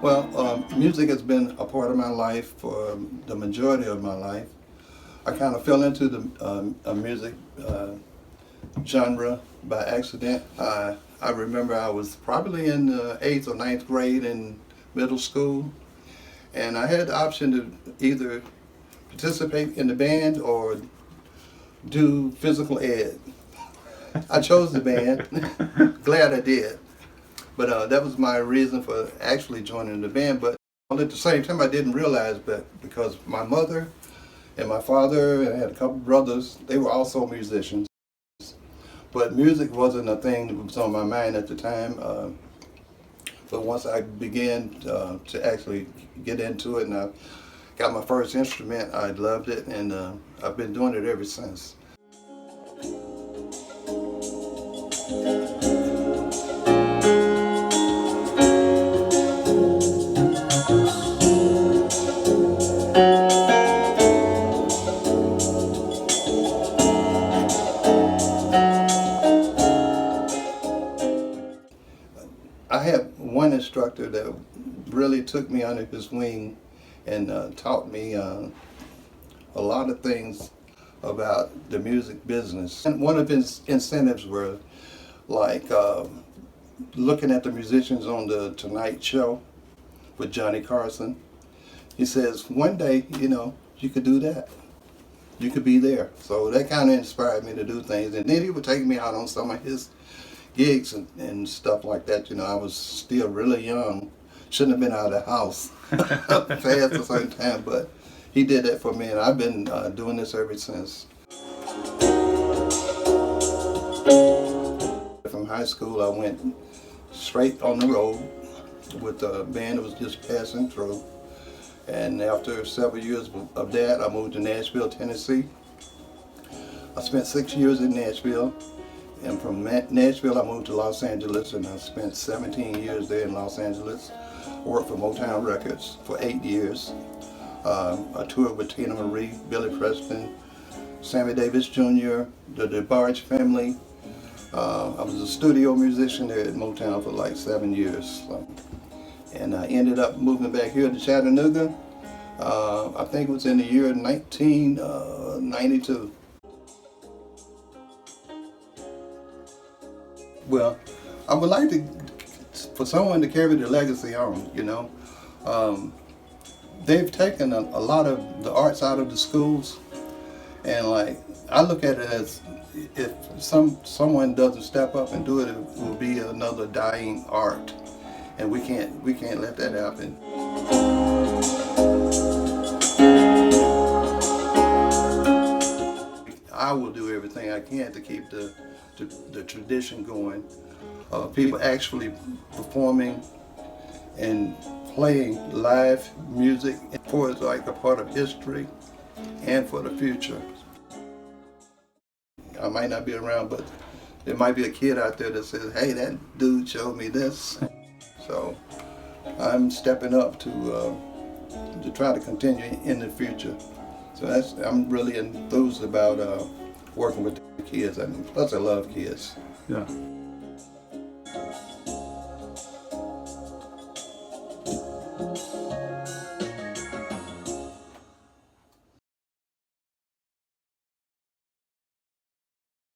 Well, music has been a part of my life for the majority of my life. I kind of fell into the music genre by accident. I remember I was probably in the 8th or ninth grade in middle school, and I had the option to either participate in the band or do physical ed. I chose the band. Glad I did. But that was my reason for actually joining the band. But at the same time, I didn't realize that because my mother and my father, and I had a couple brothers, they were also musicians. But music wasn't a thing that was on my mind at the time. But once I began to actually get into it and I got my first instrument, I loved it, and I've been doing it ever since. I had one instructor that really took me under his wing and taught me a lot of things about the music business. And one of his incentives were like looking at the musicians on the Tonight Show with Johnny Carson. He says, one day, you could do that. You could be there. So that kind of inspired me to do things. And then he would take me out on some of his gigs and stuff like that. I was still really young. Shouldn't have been out of the house fast a certain time, but he did that for me, and I've been doing this ever since. From high school, I went straight on the road with a band that was just passing through. And after several years of that, I moved to Nashville, Tennessee. I spent 6 years in Nashville. And from Nashville, I moved to Los Angeles, and I spent 17 years there in Los Angeles. Worked for Motown Records for 8 years. I toured with Tina Marie, Billy Preston, Sammy Davis Jr., the DeBarge family. I was a studio musician there at Motown for like 7 years. And I ended up moving back here to Chattanooga. I think it was in the year 1992. Well, I would like for someone to carry the legacy on, They've taken a lot of the arts out of the schools, and I look at it as if someone doesn't step up and do it, it will be another dying art, and we can't let that happen. I will do everything I can to keep the tradition going. People actually performing and playing live music for it's like a part of history and for the future. I might not be around, but there might be a kid out there that says, hey, that dude showed me this. So I'm stepping up to try to continue in the future. So I'm really enthused about working with the kids. Plus I love kids. Yeah.